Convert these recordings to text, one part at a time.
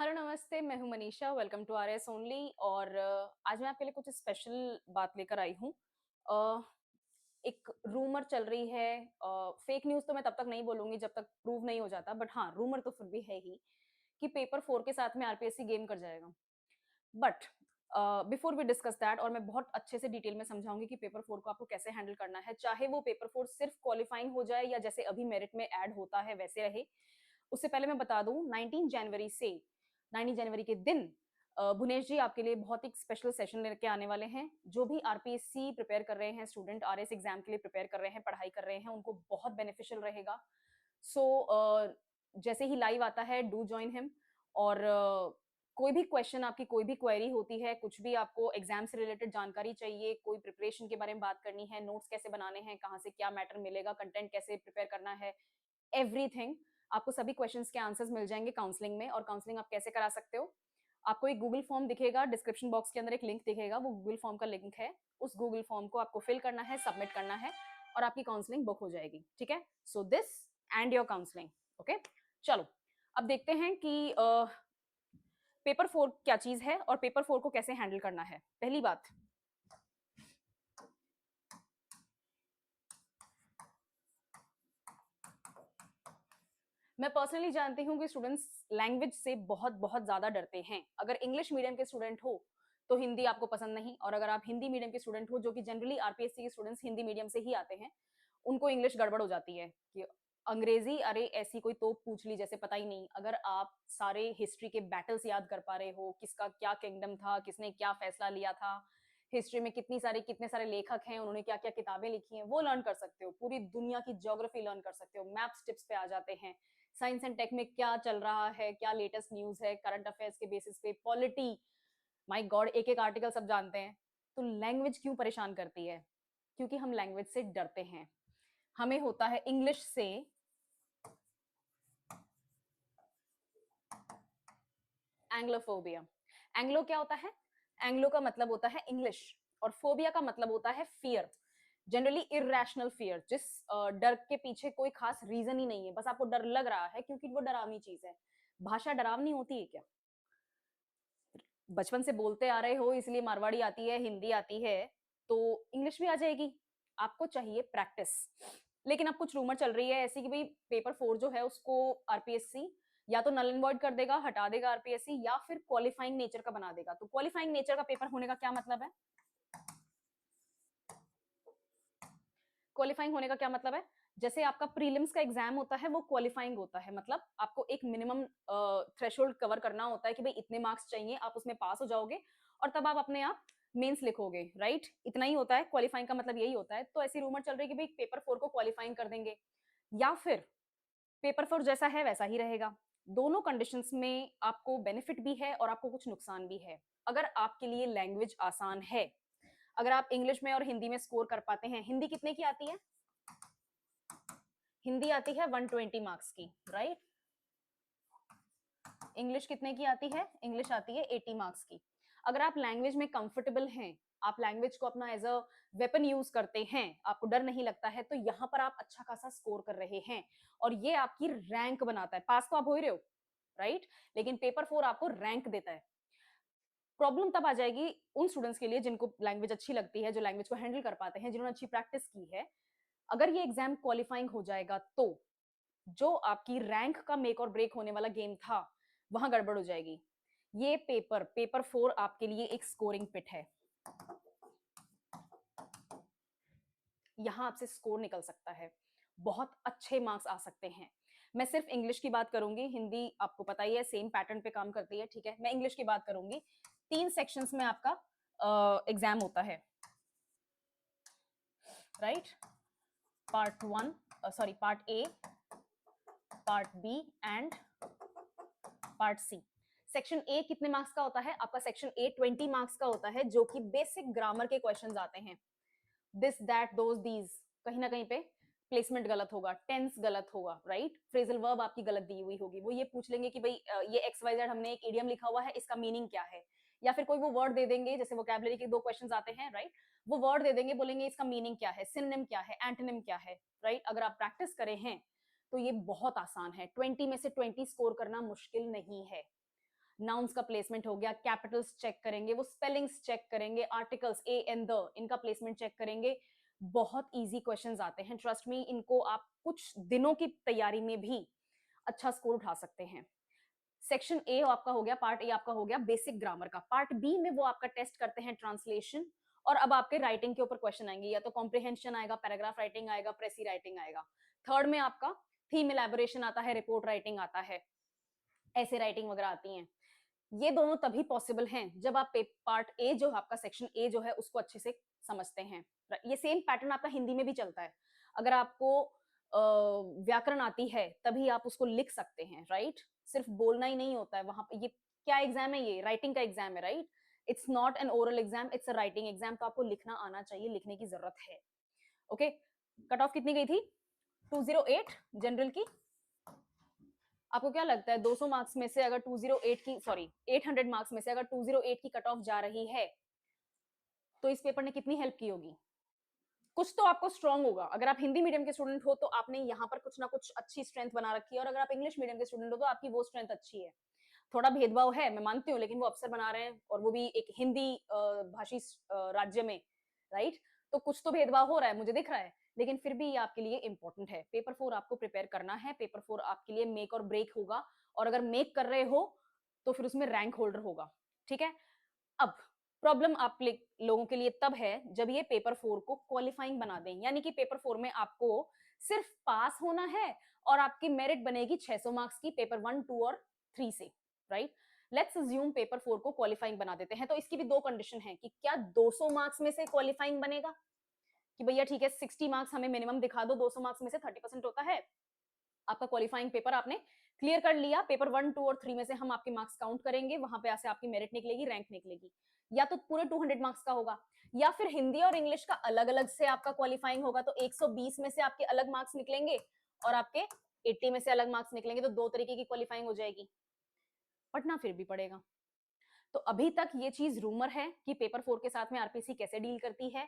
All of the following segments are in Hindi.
हेलो नमस्ते, मैं हूँ Manisha. Welcome to RS only. और आज मैं आपके लिए कुछ स्पेशल बात लेकर आई हूँ। अ, एक रूमर चल रही है। फेक न्यूज़ तो मैं तब तक नहीं बोलूँगी जब तक प्रूव नहीं हो जाता, बट हाँ, रूमर तो फिर भी है ही कि पेपर 4 के साथ में आरपीएससी गेम कर जाएगा। But before we discuss that, और मैं बहुत अच्छे से डिटेल में समझाऊंगी कि पेपर 4 को आपको कैसे हैंडल करना है, चाहे वो पेपर 4 सिर्फ क्वालिफाइंग हो जाए या जैसे अभी मेरिट में ऐड होता है वैसे रहे। उससे पहले मैं बता दूं, 19 जनवरी के दिन भुनेश जी आपके लिए बहुत ही स्पेशल सेशन लेके आने वाले हैं। जो भी आरपीएससी प्रिपेयर कर रहे हैं, स्टूडेंट आरएस एग्जाम के लिए प्रिपेयर कर रहे हैं, पढ़ाई कर रहे हैं, उनको बहुत बेनिफिशियल रहेगा। सो जैसे ही लाइव आता है, डू ज्वाइन हिम। और कोई भी क्वेश्चन, आपकी कोई भी क्वेरी होती है, कुछ भी आपको एग्जाम से रिलेटेड जानकारी चाहिए, कोई प्रिपरेशन के बारे में बात करनी है, नोट्स कैसे बनाने हैं, कहाँ से क्या मैटर मिलेगा, कंटेंट कैसे प्रिपेयर करना है, एवरीथिंग, आपको सभी क्वेश्चंस के आंसर्स मिल जाएंगे काउंसलिंग में। और काउंसलिंग आप कैसे करा सकते हो, आपको एक गूगल फॉर्म दिखेगा, डिस्क्रिप्शन बॉक्स के अंदर एक लिंक दिखेगा, वो गूगल फॉर्म का लिंक है। उस गूगल फॉर्म को आपको फिल करना है, सबमिट करना है, और आपकी काउंसलिंग बुक हो जाएगी। ठीक है, so this and your counselling. Okay, चलो अब देखते हैं कि पेपर 4 क्या चीज है और पेपर 4 को कैसे हैंडल करना है। पहली बात, मैं पर्सनली जानती हूँ कि स्टूडेंट्स लैंग्वेज से बहुत बहुत ज्यादा डरते हैं। अगर इंग्लिश मीडियम के स्टूडेंट हो तो हिंदी आपको पसंद नहीं, और अगर आप हिंदी मीडियम के स्टूडेंट हो, जो कि जनरली आरपीएससी के स्टूडेंट्स हिंदी मीडियम से ही आते हैं, उनको इंग्लिश गड़बड़ हो जाती है कि अंग्रेजी, अरे ऐसी कोई तोप पूछ ली जैसे पता ही नहीं। अगर आप सारे हिस्ट्री के बैटल्स याद कर पा रहे हो, किसका क्या किंगडम था, किसने क्या फैसला लिया था, हिस्ट्री में कितने सारे लेखक हैं, उन्होंने क्या क्या किताबें लिखी हैं, वो लर्न कर सकते हो। पूरी दुनिया की ज्योग्राफी लर्न कर सकते हो, मैप्स टिप्स पे आ जाते हैं। साइंस एंड टेक में क्या चल रहा है, क्या लेटेस्ट न्यूज है, करंट अफेयर्स के बेसिस पे, पॉलिटी, माय गॉड, एक एक आर्टिकल सब जानते हैं। तो लैंग्वेज क्यों परेशान करती है? क्योंकि हम लैंग्वेज से डरते हैं। हमें होता है इंग्लिश से एंग्लोफोबिया। एंग्लो क्या होता है? एंग्लो का मतलब होता है इंग्लिश, और फोबिया का मतलब होता है फियर। जनरली इरेशनल फियर, जिस डर के पीछे कोई खास रीजन ही नहीं है, बस आपको डर लग रहा है क्योंकि वो डरावनी चीज है। भाषा डरावनी होती है क्या? बचपन से बोलते आ रहे हो इसलिए मारवाड़ी आती है, हिंदी आती है, तो इंग्लिश भी आ जाएगी। आपको चाहिए प्रैक्टिस। लेकिन अब कुछ रूमर चल रही है ऐसी कि भाई पेपर 4 जो है उसको आरपीएससी या तो नल एंड वॉइड कर देगा, हटा देगा आरपीएससी, या फिर क्वालिफाइंग नेचर का बना देगा। तो क्वालिफाइंग नेचर का पेपर होने का क्या मतलब है? क्वालिफाइंग होने का क्या मतलब है? जैसे आपका प्रीलिम्स का एग्जाम होता है, वो क्वालिफाइंग होता है। मतलब आपको एक मिनिमम थ्रेशोल्ड कवर करना होता है कि भाई इतने मार्क्स चाहिए, आप उसमें पास हो जाओगे और तब आप अपने आप मेंस लिखोगे, राइट? इतना ही होता है, क्वालिफाइंग का मतलब यही होता है। तो ऐसी रूमर चल रही है कि भाई पेपर 4 को क्वालिफाइंग कर देंगे, या फिर पेपर 4 जैसा है वैसा ही रहेगा। दोनों कंडीशंस में आपको बेनिफिट भी है और आपको कुछ नुकसान भी है। अगर आपके लिए लैंग्वेज आसान है, अगर आप इंग्लिश में और हिंदी में स्कोर कर पाते हैं, हिंदी कितने की आती है? हिंदी आती है 120 मार्क्स की, राइट? इंग्लिश कितने की आती है? इंग्लिश आती है 80 मार्क्स की। अगर आप लैंग्वेज में कंफर्टेबल हैं, आप लैंग्वेज को अपना एज अ वेपन यूज करते हैं, आपको डर नहीं लगता है, तो यहां पर आप अच्छा खासा स्कोर कर रहे हैं, और ये आपकी रैंक बनाता है। पास तो आप हो ही रहे हो, राइट? लेकिन पेपर 4 आपको रैंक देता है। प्रॉब्लम तब आ जाएगी उन स्टूडेंट्स के लिए जिनको लैंग्वेज अच्छी लगती है, जो लैंग्वेज को हैंडल कर पाते हैं, जिन्होंने अच्छी प्रैक्टिस की है। अगर ये एग्जाम क्वालिफाइंग हो जाएगा तो जो आपकी रैंक का मेक और ब्रेक होने वाला गेम था, वहां गड़बड़ हो जाएगी। ये पेपर 4 आपके लिए एक स्कोरिंग पिट है। यहां आपसे स्कोर निकल सकता है, बहुत अच्छे मार्क्स आ सकते हैं। मैं सिर्फ इंग्लिश की बात करूंगी, हिंदी आपको पता ही है सेम पैटर्न पे काम करती है, ठीक है? मैं इंग्लिश की बात करूंगी। 3 सेक्शंस में आपका एग्जाम होता है, right? Part 1, sorry, part A, part B and part C. Section A कितने मार्क्स का होता है आपका? सेक्शन ए 20 मार्क्स का होता है, जो कि बेसिक ग्रामर के क्वेश्चंस आते हैं। दिस दैट दोज दीज, कहीं ना कहीं पे प्लेसमेंट गलत होगा, टेंस गलत होगा, राइट? फ्रेजल वर्ब आपकी गलत दी हुई होगी। वो ये पूछ लेंगे कि भाई ये एक्स वाई जेड हमने एक इडियम लिखा हुआ है, इसका मीनिंग क्या है? या फिर कोई वो वर्ड दे देंगे, जैसे वोकैबुलरी के 2 क्वेश्चंस आते हैं, राइट? वो वर्ड दे देंगे, बोलेंगे इसका मीनिंग क्या है, सिनोनिम क्या है, एंटोनिम क्या है, राइट? अगर आप प्रैक्टिस करे हैं तो ये बहुत आसान है। 20 में से 20 स्कोर करना मुश्किल नहीं है। नाउन्स का प्लेसमेंट हो गया, कैपिटल्स चेक करेंगे, वो स्पेलिंग्स चेक करेंगे, आर्टिकल्स ए एंड द, इनका प्लेसमेंट चेक करेंगे। बहुत इजी क्वेश्चंस आते हैं, ट्रस्ट मी, इनको आप कुछ दिनों की तैयारी में भी अच्छा स्कोर उठा सकते हैं। सेक्शन ए आपका हो गया, पार्ट ए आपका हो गया बेसिक ग्रामर का। पार्ट बी में वो आपका टेस्ट करते हैं ट्रांसलेशन, और अब आपके राइटिंग के ऊपर क्वेश्चन आएंगे, या तो कॉम्प्रिहेंशन आएगा, पैराग्राफ राइटिंग आएगा, प्रेसी राइटिंग आएगा। थर्ड में आपका थीम इलेबोरेशन आता है, रिपोर्ट राइटिंग आता है, ऐसे राइटिंग वगैरह आती हैं। ये दोनों तभी पॉसिबल हैं जब आप पार्ट ए जो आपका सेक्शन ए जो है उसको अच्छे से समझते हैं। ये सेम पैटर्न आपका हिंदी में भी चलता है। अगर आपको व्याकरण आती है तभी आप उसको लिख सकते हैं, राइट? सिर्फ बोलना ही नहीं होता है वहां पे। ये क्या एग्जाम है? ये राइटिंग का एग्जाम है, right? It's not an oral exam, it's a writing exam. तो आपको लिखना आना चाहिए, लिखने की जरूरत है। ओके, कट ऑफ कितनी गई थी? 208 जनरल की। आपको क्या लगता है 200 मार्क्स में से अगर 208 की, सॉरी 800 मार्क्स में से अगर 208 की कट ऑफ जा रही है तो इस पेपर ने कितनी हेल्प की होगी? कुछ तो आपको स्ट्रांग होगा। अगर आप हिंदी मीडियम के स्टूडेंट हो तो आपने यहाँ पर कुछ ना कुछ अच्छी स्ट्रेंथ बना रखी है, और अगर आप इंग्लिश मीडियम के स्टूडेंट हो तो आपकी वो स्ट्रेंथ अच्छी है। थोड़ा भेदभाव है, मैं मानती हूँ, लेकिन वो अफसर बना रहे हैं, और वो भी एक हिंदी भाषी राज्य में, राइट? तो कुछ तो भेदभाव हो रहा है, मुझे दिख रहा है, लेकिन फिर भी ये आपके लिए इंपॉर्टेंट है। पेपर 4 आपको प्रिपेयर करना है। पेपर 4 आपके लिए मेक और ब्रेक होगा, और अगर मेक कर रहे हो तो फिर उसमें रैंक होल्डर होगा, ठीक है? अब प्रॉब्लम आप लोगों के लिए तब है जब ये पेपर 4 को क्वालिफाइंग बना दें, यानी कि पेपर 4 में आपको सिर्फ पास होना है और आपकी मेरिट बनेगी 600 मार्क्स की पेपर 1, 2 और 3 से, राइट? लेट्स अज्यूम पेपर 4 को क्वालिफाइंग बना देते हैं, तो इसकी भी दो कंडीशन है कि क्या 200 मार्क्स में से क्वालिफाइंग बनेगा, कि भैया ठीक है 60 मार्क्स हमें मिनिमम दिखा दो, 200 मार्क्स में से 30% होता है, आपका क्वालिफाइंग पेपर आपने क्लियर कर लिया। पेपर 1, 2 और 3 में से हम आपके मार्क्स काउंट करेंगे, वहां पे ऐसे आपकी मेरिट निकलेगी, रैंक निकलेगी। या तो पूरे 200 मार्क्स का होगा, या फिर हिंदी और इंग्लिश का अलग अलग से आपका क्वालिफाइंग होगा, तो 120 में से आपके अलग मार्क्स निकलेंगे और आपके 80 में से अलग मार्क्स निकलेंगे, तो दो तरीके की क्वालिफाइंग हो जाएगी। पढ़ना फिर भी पड़ेगा। तो अभी तक ये चीज रूमर है कि पेपर 4 के साथ में आरपीएससी कैसे डील करती है।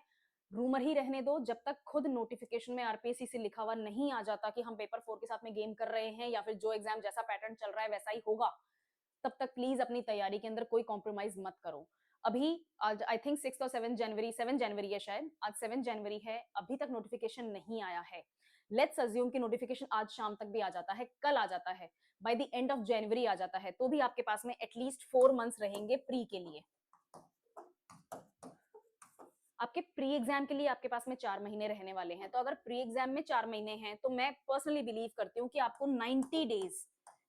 रूमर ही रहने दो, जब तक खुद नोटिफिकेशन में आरपीएससी से लिखा हुआ नहीं आ जाता कि हम पेपर 4 के साथ में गेम कर रहे हैं, या फिर जो एग्जाम जैसा पैटर्न चल रहा है वैसा ही होगा, तब तक प्लीज अपनी तैयारी के अंदर कोई कॉम्प्रोमाइज मत करो। अभी आज आई थिंक 6 और 7 जनवरी है, शायद आज 7 जनवरी है, अभी तक नोटिफिकेशन नहीं आया है। लेट्स अज्यूम कि नोटिफिकेशन आज शाम तक भी आ जाता है, कल आ जाता है, by the end of January आ जाता है, तो भी आपके पास में एटलीस्ट 4 मंथ्स रहेंगे प्री के लिए। आपके प्री एग्जाम के लिए आपके पास में 4 महीने रहने वाले हैं। तो अगर प्री एग्जाम में 4 महीने हैं तो मैं पर्सनली बिलीव करती हूँ कि आपको 90 डेज,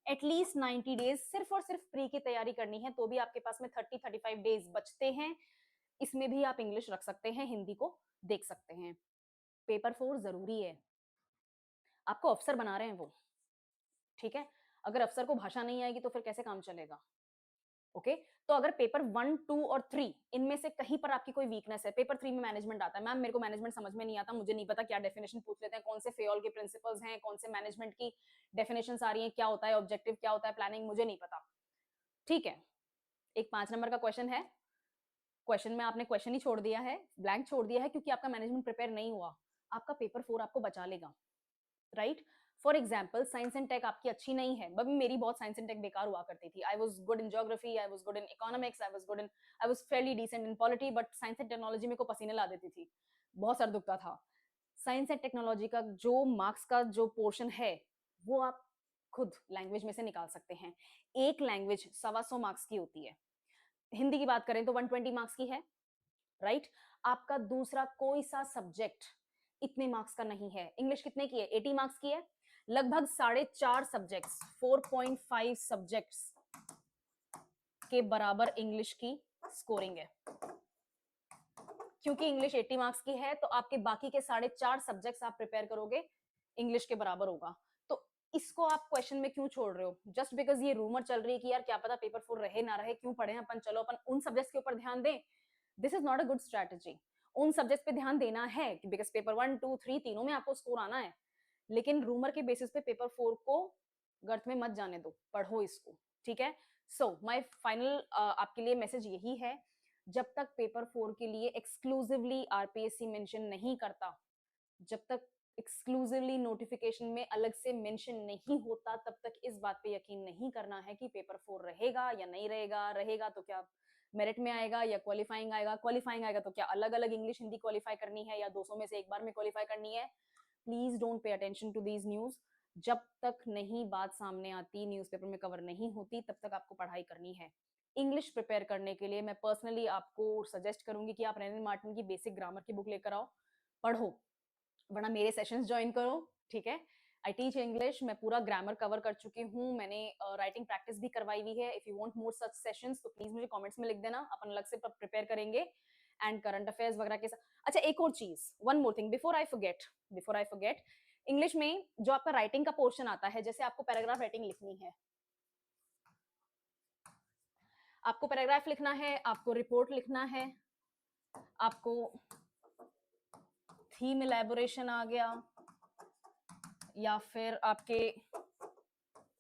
एटलीस्ट 90 डेज सिर्फ और सिर्फ प्री की तैयारी करनी है, तो भी आपके पास में 30-35 डेज बचते हैं। इसमें भी आप इंग्लिश रख सकते हैं, हिंदी को देख सकते हैं। पेपर 4 जरूरी है, आपको अफसर बना रहे हैं वो, ठीक है? अगर अफसर को भाषा नहीं आएगी तो फिर कैसे काम चलेगा? ओके, तो अगर पेपर 1, 2 और 3 इनमें से कहीं पर आपकी कोई वीकनेस है, पेपर 3 में मैनेजमेंट आता है, मैम मेरे को मैनेजमेंट समझ में नहीं आता, मुझे नहीं पता, क्या डेफिनेशन पूछ लेते हैं, कौन से फेयोल के प्रिंसिपल्स हैं, कौन से मैनेजमेंट की डेफिनेशंस आ रही हैं, क्या होता है ऑब्जेक्टिव, क्या होता है प्लानिंग, मुझे नहीं पता, ठीक है? एक 5 नंबर का क्वेश्चन है, क्वेश्चन में आपने क्वेश्चन ही छोड़ दिया है, ब्लैंक छोड़ दिया है, क्योंकि आपका मैनेजमेंट प्रिपेयर नहीं हुआ। आपका पेपर 4 आपको बचा लेगा, right? For example science and tech आपकी अच्छी नहीं है, बट मेरी बहुत साइंस एंड टेक बेकार हुआ करती थी। I was good in geography, I was good in economics, I was fairly decent in polity, but science and technology मेरे को पसीने ला देती थी, बहुत सर दुखता था। साइंस एंड टेक्नोलॉजी का जो मार्क्स का जो पोर्शन है वो आप खुद लैंग्वेज में से निकाल सकते हैं। एक लैंग्वेज 125 मार्क्स की होती है, हिंदी की बात करें तो 120 मार्क्स की है, राइट? आपका दूसरा कोई सा सब्जेक्ट इतने मार्क्स का नहीं है। इंग्लिश कितने की है? 80 मार्क्स की है। लगभग 4.5 सब्जेक्ट्स, 4.5 सब्जेक्ट्स के बराबर इंग्लिश की स्कोरिंग है। क्योंकि इंग्लिश 80 मार्क्स की है तो आपके बाकी के 4.5 सब्जेक्ट्स आप प्रिपेयर करोगे, इंग्लिश के बराबर होगा। तो इसको आप क्वेश्चन में क्यों छोड़ रहे हो? जस्ट बिकॉज ये रूमर चल रही है कि यार क्या पता पेपर 4 रहे ना रहे, क्यों पढ़े अपन, चलो अपन उन सब्जेक्ट्स के ऊपर ध्यान दें। This is not a good strategy. उन सब्जेक्ट्स पे ध्यान देना है बिकॉज पेपर 1, 2, 3 तीनों में आपको स्कोर आना है, लेकिन रूमर के बेसिस पे पेपर 4 को गर्त में मत जाने दो, पढ़ो इसको, ठीक है? सो माय फाइनल आपके लिए मैसेज यही है, जब तक पेपर 4 के लिए एक्सक्लूसिवली आरपीएससी मेंशन नहीं करता, जब तक एक्सक्लूसिवली नोटिफिकेशन में अलग से मेंशन नहीं होता, तब तक इस बात पे यकीन नहीं करना है कि पेपर 4 रहेगा या नहीं रहेगा। रहेगा तो क्या मेरिट में आएगा या क्वालिफाइंग आएगा, क्वालिफाइंग आएगा तो क्या अलग अलग इंग्लिश हिंदी क्वालिफाई करनी है या 200 में से एक बार में क्वालिफाई करनी है। Please don't pay attention to these news. जब तक नहीं बात सामने आती, न्यूज़पेपर में कवर नहीं होती, तब तक आपको पढ़ाई करनी है। इंग्लिश प्रिपेयर करने के लिए मैं पर्सनली आपको सजेस्ट करूंगी कि आप रेनिल मार्टिन की बेसिक ग्रामर की बुक लेकर आओ, पढ़ो, वरना मेरे सेशंस ज्वाइन करो। ठीक है, आई टीच इंग्लिश, मैं पूरा ग्रामर कवर कर चुकी हूँ, मैंने राइटिंग प्रैक्टिस भी करवाई हुई है। If you want more such sessions तो प्लीज मुझे कमेंट्स में लिख देना, अपन अलग से प्रिपेयर करेंगे। एंड करंट अफेयर्स वगैरह के साथ। अच्छा, एक और चीज, one more thing before I forget, English में जो आपका राइटिंग का पोर्शन आता है, जैसे आपको पैराग्राफ राइटिंग लिखनी है, आपको पैराग्राफ लिखना है, आपको रिपोर्ट लिखना है, आपको थीम इलेबोरेशन आ गया, या फिर आपके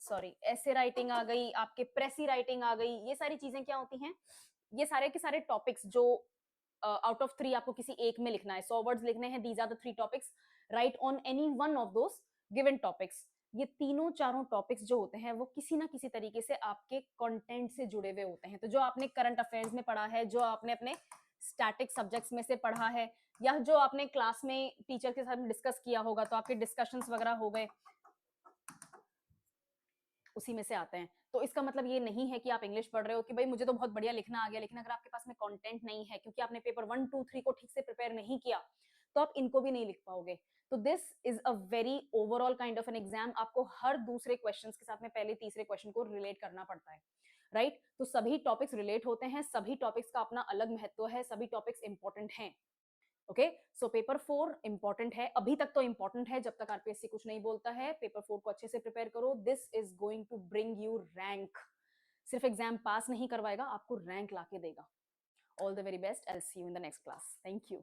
सॉरी ऐसे राइटिंग आ गई, आपके प्रेसी राइटिंग आ गई, ये सारी चीजें क्या होती हैं, ये सारे के सारे टॉपिक्स जो आउट ऑफ 3 आपको किसी एक में लिखना है, 100 वर्ड्स लिखने हैं, these are the 3 topics, right on any one of those given topics. ये तीनों चारों टॉपिक्स जो होते हैं वो किसी ना किसी तरीके से आपके कंटेंट से जुड़े हुए होते हैं। तो जो आपने करंट अफेयर्स में पढ़ा है, जो आपने अपने स्टैटिक सब्जेक्ट्स में से पढ़ा है, या जो आपने क्लास में टीचर के साथ डिस्कस किया होगा, तो आपके डिस्कशंस वगैरह हो गए, उसी में से आते हैं। तो इसका मतलब ये नहीं है कि आप इंग्लिश पढ़ रहे हो कि भाई मुझे तो बहुत बढ़िया लिखना आ गया, लेकिन अगर आपके पास में कंटेंट नहीं है, क्योंकि आपने पेपर 1 2 3 को ठीक से प्रिपेयर नहीं किया, तो आप इनको भी नहीं लिख पाओगे। तो this is a very overall kind of an exam. आपको हर दूसरे क्वेश्चन के साथ में पहले तीसरे क्वेश्चन को रिलेट करना पड़ता है, राइट? तो सभी टॉपिक्स रिलेट होते हैं, सभी टॉपिक्स का अपना अलग महत्व है, सभी टॉपिक्स इंपॉर्टेंट हैं। ओके, सो पेपर 4 इंपॉर्टेंट है, अभी तक तो इंपॉर्टेंट है जब तक आरपीएससी कुछ नहीं बोलता है। पेपर 4 को अच्छे से प्रिपेयर करो, this is going to bring you rank. सिर्फ एग्जाम पास नहीं करवाएगा, आपको रैंक लाके देगा। All the very best, I will see you in the next class. Thank you.